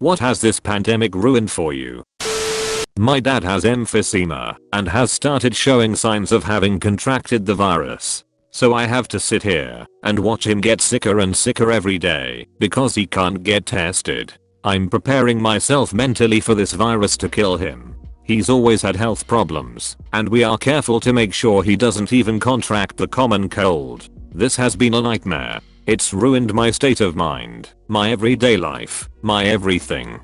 What has this pandemic ruined for you? My dad has emphysema and has started showing signs of having contracted the virus. So I have to sit here and watch him get sicker and sicker every day because he can't get tested. I'm preparing myself mentally for this virus to kill him. He's always had health problems, and we are careful to make sure he doesn't even contract the common cold. This has been a nightmare. It's ruined my state of mind, my everyday life, my everything.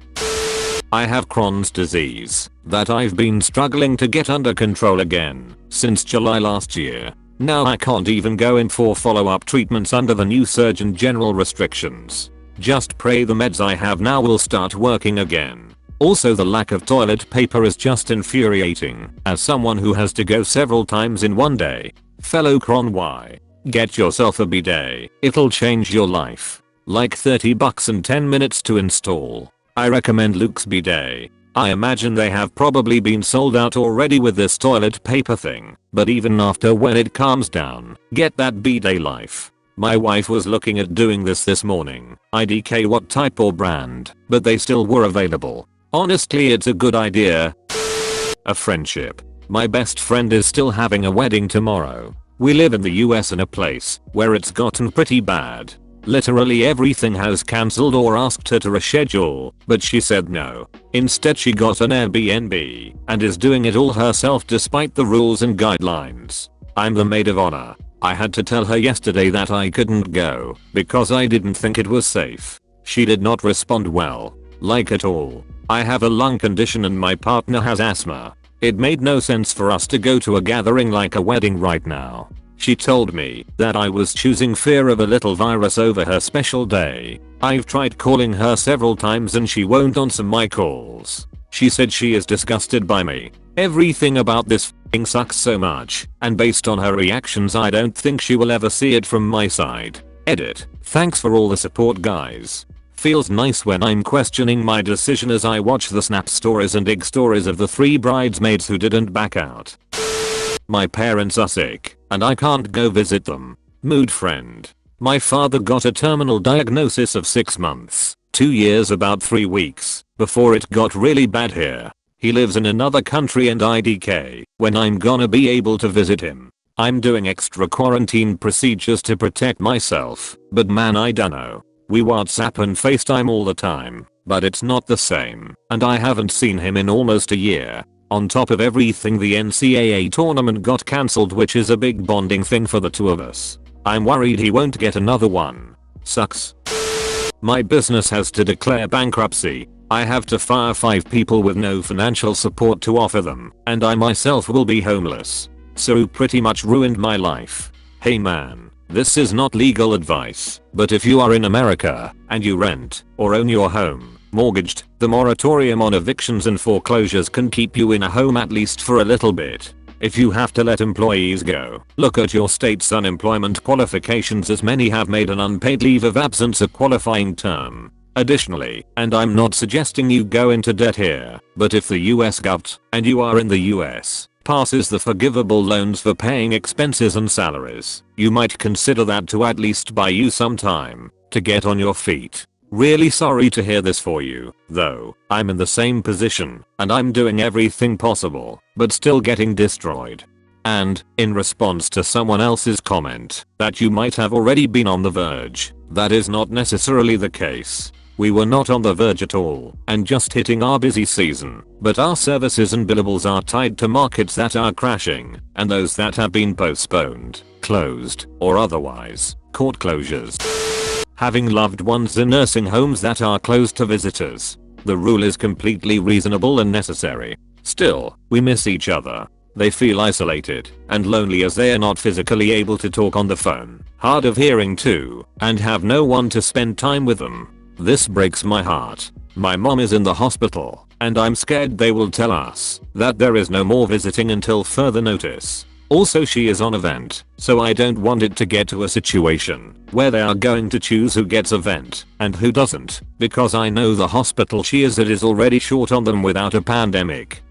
I have Crohn's disease that I've been struggling to get under control again since July last year. Now I can't even go in for follow-up treatments under the new Surgeon General restrictions. Just pray the meds I have now will start working again. Also, the lack of toilet paper is just infuriating as someone who has to go several times in one day. Fellow Cron Y, get yourself a bidet. It'll change your life. Like $30 and 10 minutes to install. I recommend Luke's bidet. I imagine they have probably been sold out already with this toilet paper thing, but even after, when it calms down, get that bidet life. My wife was looking at doing this morning. IDK what type or brand, but they still were available. Honestly, it's a good idea. A friendship. My best friend is still having a wedding tomorrow. We live in the US in a place where it's gotten pretty bad. Literally everything has cancelled or asked her to reschedule, but she said no. Instead, she got an Airbnb and is doing it all herself despite the rules and guidelines. I'm the maid of honor. I had to tell her yesterday that I couldn't go because I didn't think it was safe. She did not respond well, like at all. I have a lung condition and my partner has asthma. It made no sense for us to go to a gathering like a wedding right now. She told me that I was choosing fear of a little virus over her special day. I've tried calling her several times and she won't answer my calls. She said she is disgusted by me. Everything about this f***ing sucks so much, and based on her reactions I don't think she will ever see it from my side. Edit. Thanks for all the support, guys. Feels nice when I'm questioning my decision as I watch the Snap stories and IG stories of the 3 bridesmaids who didn't back out. My parents are sick, and I can't go visit them. Mood friend. My father got a terminal diagnosis of 6 months, 2 years about 3 weeks, before it got really bad here. He lives in another country and IDK, when I'm gonna be able to visit him. I'm doing extra quarantine procedures to protect myself, but man, I dunno. We WhatsApp and FaceTime all the time, but it's not the same, and I haven't seen him in almost a year. On top of everything, the NCAA tournament got cancelled, which is a big bonding thing for the two of us. I'm worried he won't get another one. Sucks. My business has to declare bankruptcy. I have to fire 5 people with no financial support to offer them, and I myself will be homeless. So pretty much ruined my life. Hey man, this is not legal advice, but if you are in America and you rent or own your home mortgaged, the moratorium on evictions and foreclosures can keep you in a home at least for a little bit. If you have to let employees go, look at your state's unemployment qualifications, as many have made an unpaid leave of absence a qualifying term. Additionally, and I'm not suggesting you go into debt here, but if the US govt, and you are in the US, passes the forgivable loans for paying expenses and salaries, you might consider that to at least buy you some time to get on your feet. Really sorry to hear this for you, though. I'm in the same position, and I'm doing everything possible, but still getting destroyed. And, in response to someone else's comment that you might have already been on the verge, that is not necessarily the case. We were not on the verge at all, and just hitting our busy season, but our services and billables are tied to markets that are crashing, and those that have been postponed, closed, or otherwise, court closures. Having loved ones in nursing homes that are closed to visitors. The rule is completely reasonable and necessary. Still, we miss each other. They feel isolated and lonely as they are not physically able to talk on the phone, hard of hearing too, and have no one to spend time with them. This breaks my heart. My mom is in the hospital, and I'm scared they will tell us that there is no more visiting until further notice. Also, she is on a vent, so I don't want it to get to a situation where they are going to choose who gets a vent and who doesn't, because I know the hospital she is at is already short on them without a pandemic.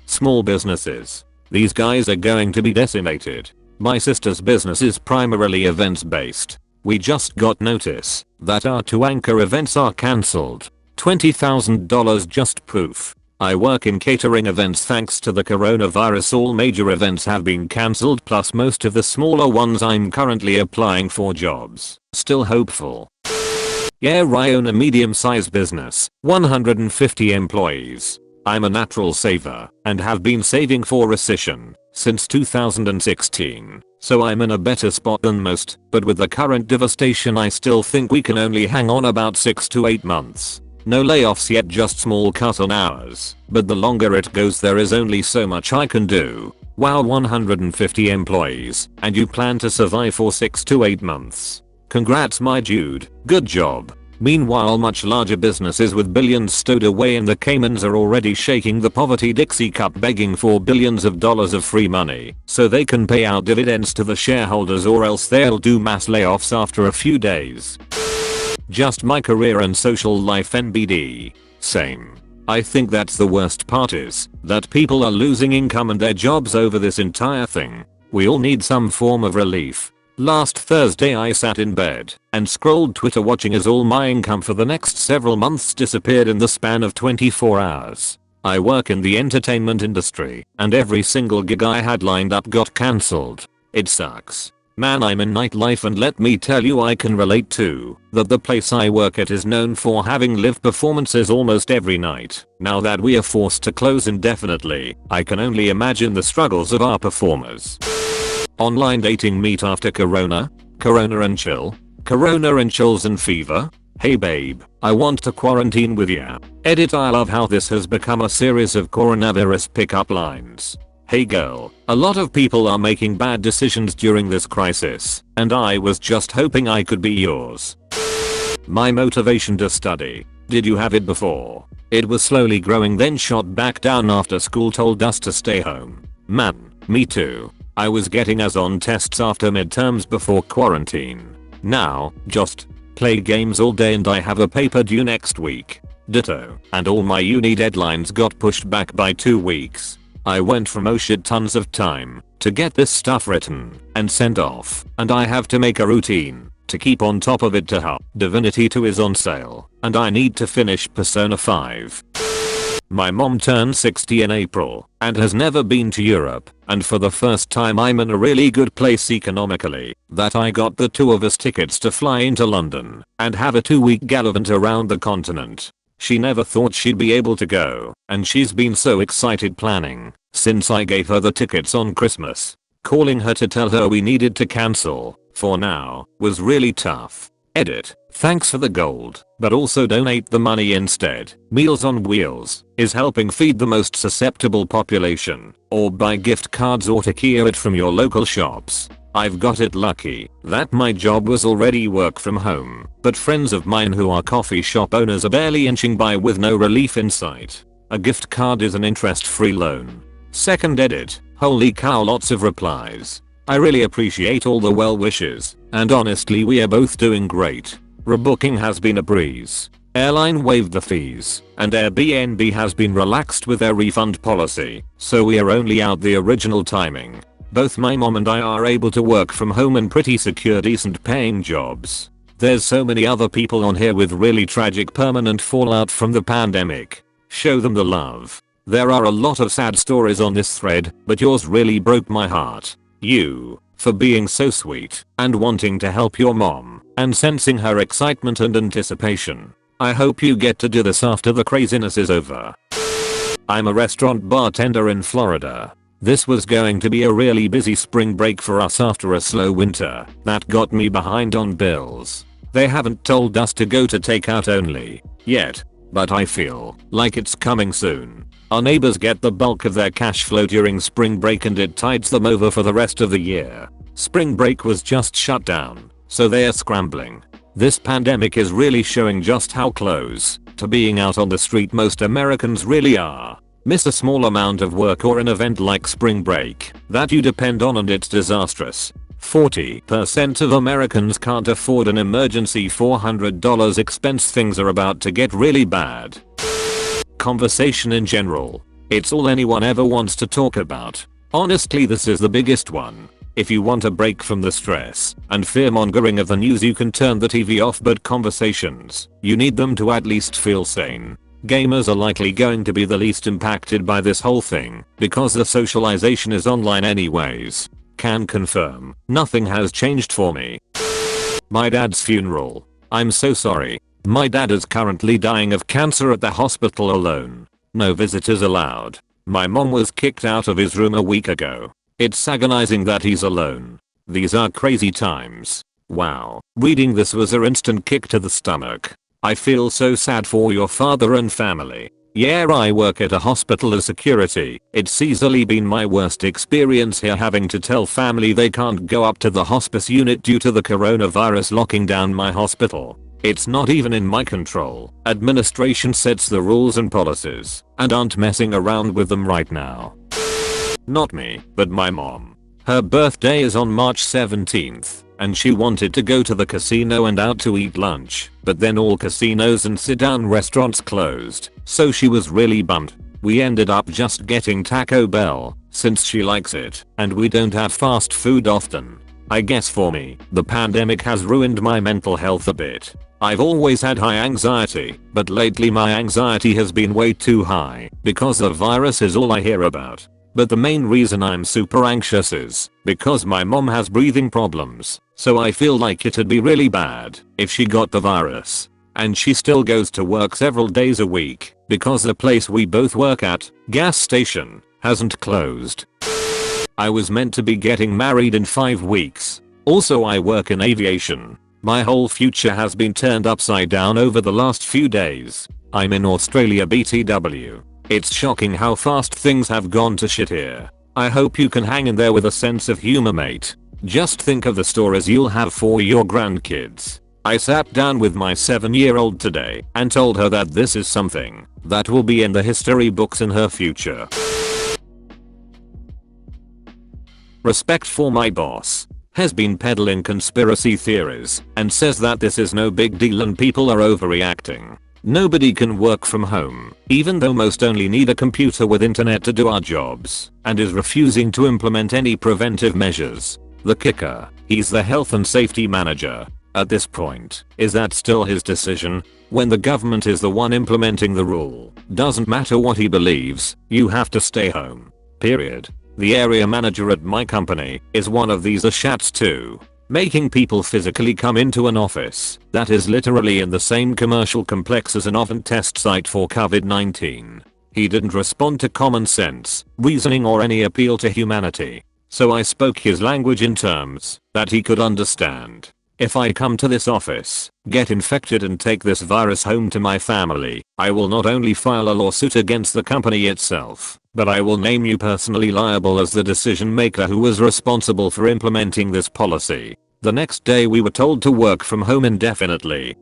Small businesses. These guys are going to be decimated. My sister's business is primarily events based. We just got notice that our 2 anchor events are cancelled. $20,000 just poof. I work in catering events. Thanks to the coronavirus, all major events have been cancelled, plus most of the smaller ones. I'm currently applying for jobs. Still hopeful. Yeah, I own a medium-sized business, 150 employees. I'm a natural saver and have been saving for recession since 2016. So I'm in a better spot than most, but with the current devastation I still think we can only hang on about 6 to 8 months. No layoffs yet, just small cut on hours, but the longer it goes there is only so much I can do. Wow, 150 employees, and you plan to survive for 6 to 8 months. Congrats my dude, good job. Meanwhile, much larger businesses with billions stowed away in the Caymans are already shaking the poverty Dixie cup, begging for billions of dollars of free money so they can pay out dividends to the shareholders, or else they'll do mass layoffs after a few days. Just my career and social life NBD. Same. I think that's the worst part, is that people are losing income and their jobs over this entire thing. We all need some form of relief. Last Thursday I sat in bed and scrolled Twitter watching as all my income for the next several months disappeared in the span of 24 hours. I work in the entertainment industry and every single gig I had lined up got cancelled. It sucks. Man, I'm in nightlife and let me tell you, I can relate to that. The place I work at is known for having live performances almost every night. Now that we are forced to close indefinitely, I can only imagine the struggles of our performers. Online dating meet after corona? Corona and chill? Corona and chills and fever? Hey babe, I want to quarantine with ya. Edit. I love how this has become a series of coronavirus pickup lines. Hey girl, a lot of people are making bad decisions during this crisis, and I was just hoping I could be yours. My motivation to study. Did you have it before? It was slowly growing, then shot back down after school told us to stay home. Man, me too. I was getting A's on tests after midterms before quarantine. Now, just play games all day and I have a paper due next week. Ditto. And all my uni deadlines got pushed back by 2 weeks. I went from oh shit tons of time to get this stuff written and sent off, and I have to make a routine to keep on top of it to help. Divinity 2 is on sale and I need to finish Persona 5. My mom turned 60 in April and has never been to Europe, and for the first time I'm in a really good place economically that I got the two of us tickets to fly into London and have a 2-week gallivant around the continent. She never thought she'd be able to go, and she's been so excited planning since I gave her the tickets on Christmas. Calling her to tell her we needed to cancel for now was really tough. Edit. Thanks for the gold, but also donate the money instead. Meals on Wheels is helping feed the most susceptible population, or buy gift cards or tequila it from your local shops. I've got it lucky that my job was already work from home, but friends of mine who are coffee shop owners are barely inching by with no relief in sight. A gift card is an interest-free loan. Second edit. Holy cow, lots of replies. I really appreciate all the well wishes, and honestly we are both doing great. Rebooking has been a breeze. Airline waived the fees, and Airbnb has been relaxed with their refund policy, so we are only out the original timing. Both my mom and I are able to work from home in pretty secure, decent paying jobs. There's so many other people on here with really tragic permanent fallout from the pandemic. Show them the love. There are a lot of sad stories on this thread, but yours really broke my heart. You, for being so sweet and wanting to help your mom and sensing her excitement and anticipation. I hope you get to do this after the craziness is over. I'm a restaurant bartender in Florida. This was going to be a really busy spring break for us after a slow winter that got me behind on bills. They haven't told us to go to takeout only yet, but I feel like it's coming soon. Our neighbors get the bulk of their cash flow during spring break and it tides them over for the rest of the year. Spring break was just shut down, so they are scrambling. This pandemic is really showing just how close to being out on the street most Americans really are. Miss a small amount of work or an event like spring break that you depend on and it's disastrous. 40% of Americans can't afford an emergency $400 expense. Things are about to get really bad. Conversation in general. It's all anyone ever wants to talk about. Honestly, this is the biggest one. If you want a break from the stress and fear-mongering of the news, you can turn the TV off, but conversations, you need them to at least feel sane. Gamers are likely going to be the least impacted by this whole thing because the socialization is online anyways. Can confirm, nothing has changed for me. My dad's funeral. I'm so sorry. My dad is currently dying of cancer at the hospital alone. No visitors allowed. My mom was kicked out of his room a week ago. It's agonizing that he's alone. These are crazy times. Wow. Reading this was an instant kick to the stomach. I feel so sad for your father and family. Yeah, I work at a hospital as security. It's easily been my worst experience here, having to tell family they can't go up to the hospice unit due to the coronavirus locking down my hospital. It's not even in my control. Administration sets the rules and policies and aren't messing around with them right now. Not me, but my mom. Her birthday is on March 17th, and she wanted to go to the casino and out to eat lunch, but then all casinos and sit-down restaurants closed, so she was really bummed. We ended up just getting Taco Bell, since she likes it, and we don't have fast food often. I guess for me, the pandemic has ruined my mental health a bit. I've always had high anxiety, but lately my anxiety has been way too high, because the virus is all I hear about. But the main reason I'm super anxious is because my mom has breathing problems, so I feel like it'd be really bad if she got the virus. And she still goes to work several days a week because the place we both work at, gas station, hasn't closed. I was meant to be getting married in 5 weeks. Also, I work in aviation. My whole future has been turned upside down over the last few days. I'm in Australia BTW. It's shocking how fast things have gone to shit here. I hope you can hang in there with a sense of humor, mate. Just think of the stories you'll have for your grandkids. I sat down with my 7-year-old today and told her that this is something that will be in the history books in her future. Respect for my boss has been peddling conspiracy theories and says that this is no big deal and people are overreacting. Nobody can work from home, even though most only need a computer with internet to do our jobs, and is refusing to implement any preventive measures. The kicker, he's the health and safety manager. At this point, is that still his decision? When the government is the one implementing the rule, doesn't matter what he believes, you have to stay home. Period. The area manager at my company is one of these ashats too. Making people physically come into an office that is literally in the same commercial complex as an oven test site for COVID-19. He didn't respond to common sense, reasoning or any appeal to humanity. So I spoke his language in terms that he could understand. If I come to this office, get infected and take this virus home to my family, I will not only file a lawsuit against the company itself, but I will name you personally liable as the decision maker who was responsible for implementing this policy. The next day we were told to work from home indefinitely.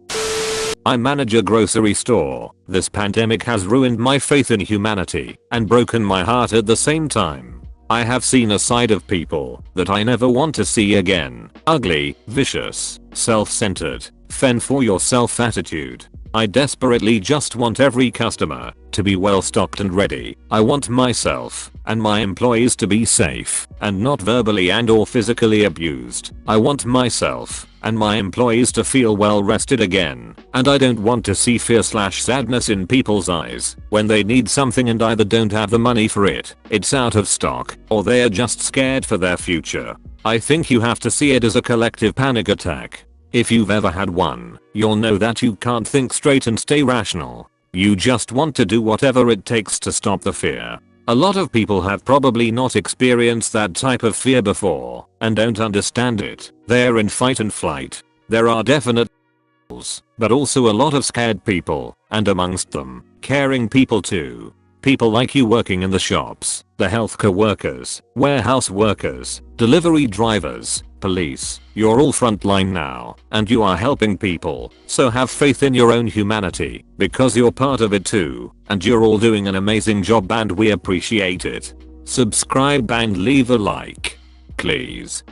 I manage a grocery store. This pandemic has ruined my faith in humanity and broken my heart at the same time. I have seen a side of people that I never want to see again. Ugly, vicious, self-centered, fend for yourself attitude. I desperately just want every customer to be well stocked and ready. I want myself and my employees to be safe and not verbally and or physically abused. I want myself and my employees to feel well rested again. And I don't want to see fear/sadness in people's eyes when they need something and either don't have the money for it, it's out of stock, or they are just scared for their future. I think you have to see it as a collective panic attack. If you've ever had one, you'll know that you can't think straight and stay rational. You just want to do whatever it takes to stop the fear. A lot of people have probably not experienced that type of fear before and don't understand it. They're in fight and flight. There are definite but also a lot of scared people, and amongst them, caring people too. People like you working in the shops, the healthcare workers, warehouse workers, delivery drivers, police. You're all frontline now, and you are helping people, so have faith in your own humanity, because you're part of it too, and you're all doing an amazing job and we appreciate it. Subscribe and leave a like. Please.